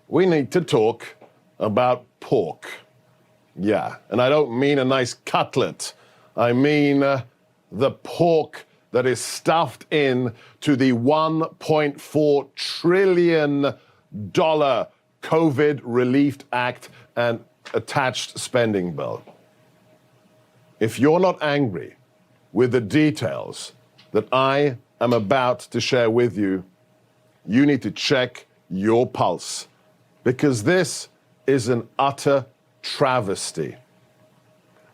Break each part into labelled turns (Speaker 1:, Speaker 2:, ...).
Speaker 1: we need to talk about pork. Yeah, and I don't mean a nice cutlet. I mean the pork that is stuffed in to the $1.4 trillion COVID Relief Act and attached spending bill. If you're not angry with the details that I am about to share with you, you need to check your pulse, because this is an utter travesty.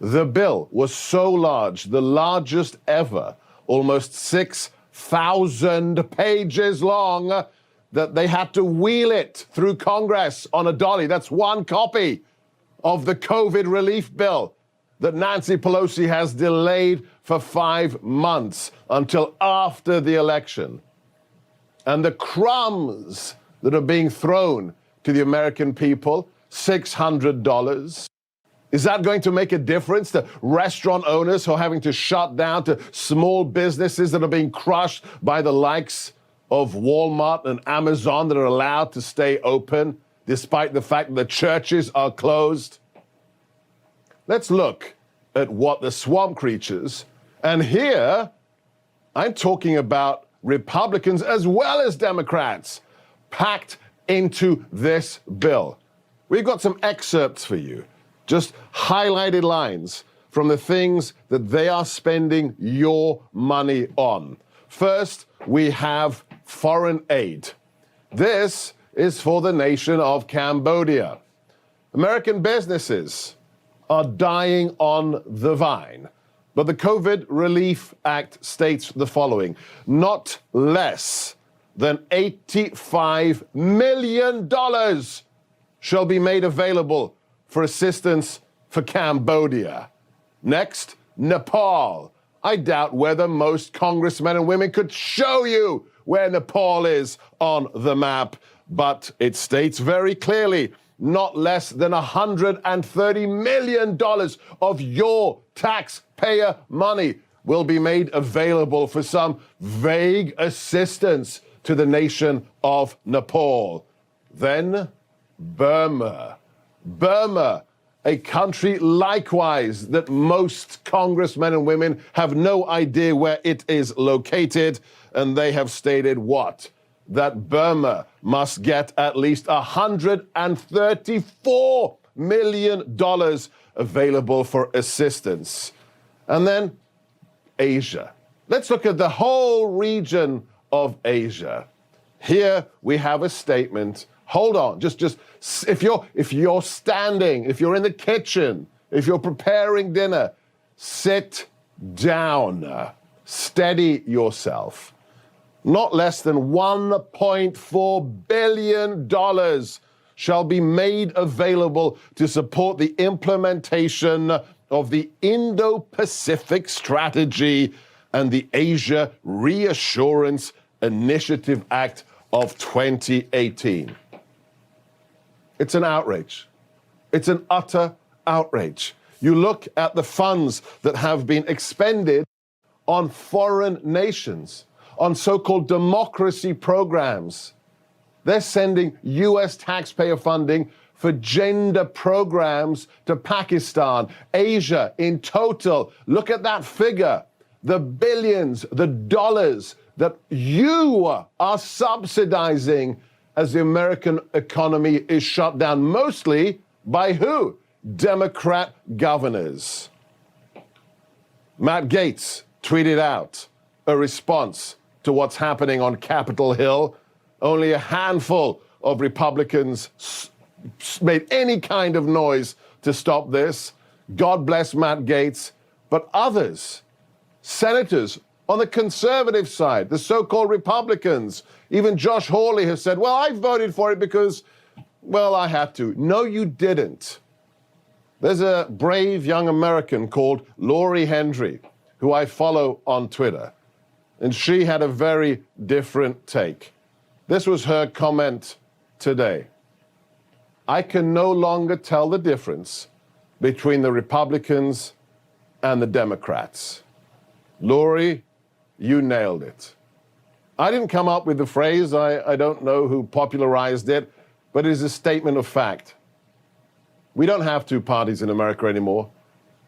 Speaker 1: The bill was so large, the largest ever, almost 6,000 pages long, that they had to wheel it through Congress on a dolly. That's one copy of the COVID relief bill that Nancy Pelosi has delayed for 5 months until after the election. And the crumbs that are being thrown to the American people, $600. Is that going to make a difference to restaurant owners who are having to shut down, to small businesses that are being crushed by the likes of Walmart and Amazon that are allowed to stay open despite the fact that the churches are closed? Let's look at what the swamp creatures, and here I'm talking about Republicans as well as Democrats, packed into this bill. We've got some excerpts for you, just highlighted lines from the things that they are spending your money on. First, we have foreign aid. This is for the nation of Cambodia. American businesses are dying on the vine. But the COVID Relief Act states the following: not less than $85 million shall be made available for assistance for Cambodia. Next, Nepal. I doubt whether most congressmen and women could show you where Nepal is on the map, but it states very clearly not less than $130 million of your taxpayer money will be made available for some vague assistance to the nation of Nepal. Then Burma. Burma, a country likewise that most congressmen and women have no idea where it is located, and they have stated what? That Burma must get at least $134 million available for assistance. And then Asia. Let's look at the whole region of Asia. Here we have a statement. Hold on, just if you're standing, if you're in the kitchen, if you're preparing dinner, sit down, steady yourself. Not less than $1.4 billion shall be made available to support the implementation of the Indo-Pacific Strategy and the Asia Reassurance Initiative Act of 2018. It's an outrage. It's an utter outrage. You look at the funds that have been expended on foreign nations, on so-called democracy programs. They're sending US taxpayer funding for gender programs to Pakistan, Asia in total. Look at that figure, the billions, the dollars that you are subsidizing as the American economy is shut down, mostly by who? Democrat governors. Matt Gaetz tweeted out a response to what's happening on Capitol Hill. Only a handful of Republicans made any kind of noise to stop this. God bless Matt Gaetz. But others, senators on the conservative side, the so-called Republicans, even Josh Hawley has said, well, I voted for it because, well, I had to. No, you didn't. There's a brave young American called Lori Hendry, who I follow on Twitter, and she had a very different take. This was her comment today. I can no longer tell the difference between the Republicans and the Democrats. Lori, you nailed it. I didn't come up with the phrase. I don't know who popularized it. but it is a statement of fact. We don't have two parties in America anymore.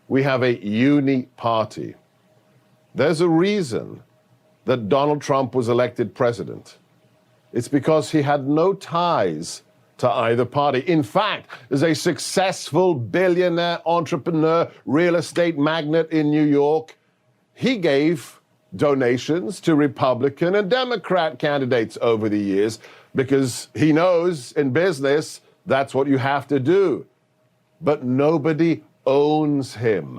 Speaker 1: We have a uni-party. There's a reason that Donald Trump was elected president. It's because he had no ties to either party. In fact, as a successful billionaire entrepreneur, real estate magnate in New York, he gave donations to Republican and Democrat candidates over the years because he knows in business that's what you have to do. But nobody owns him.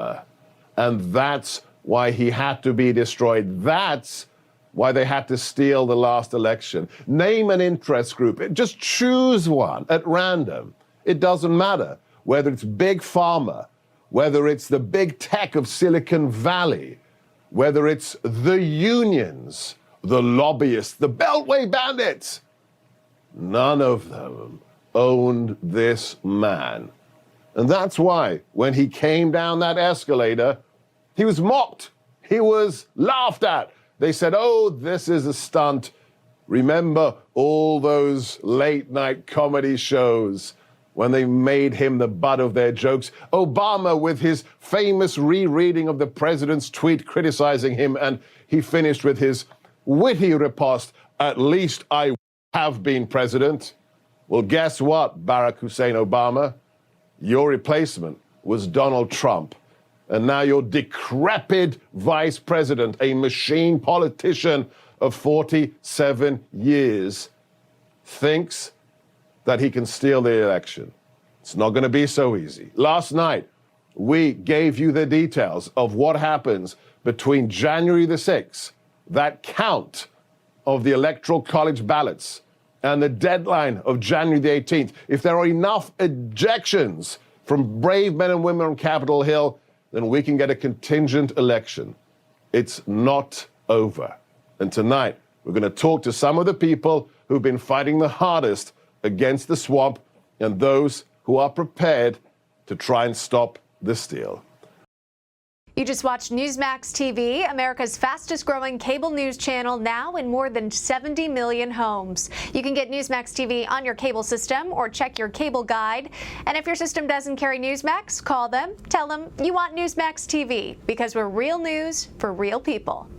Speaker 1: And that's why he had to be destroyed. That's why they had to steal the last election. Name an interest group. Just choose one at random. It doesn't matter whether it's Big Pharma, whether it's the big tech of Silicon Valley, whether it's the unions, the lobbyists, the Beltway bandits. None of them owned this man. And that's why when he came down that escalator, he was mocked. He was laughed at. They said, oh, this is a stunt. Remember all those late night comedy shows when they made him the butt of their jokes? Obama with his famous rereading of the president's tweet criticizing him, and he finished with his witty riposte, at least I have been president. Well, guess what, Barack Hussein Obama? Your replacement was Donald Trump. And now your decrepit vice president, a machine politician of 47 years, thinks that he can steal the election. It's not going to be so easy. Last night, we gave you the details of what happens between January the 6th, that count of the Electoral College ballots, and the deadline of January the 18th. If there are enough ejections from brave men and women on Capitol Hill, then we can get a contingent election. It's not over. And tonight, we're going to talk to some of the people who've been fighting the hardest against the swamp and those who are prepared to try and stop the steal.
Speaker 2: You just watched Newsmax TV, America's fastest growing cable news channel, now in more than 70 million homes. You can get Newsmax TV on your cable system or check your cable guide. And if your system doesn't carry Newsmax, call them, tell them you want Newsmax TV, because we're real news for real people.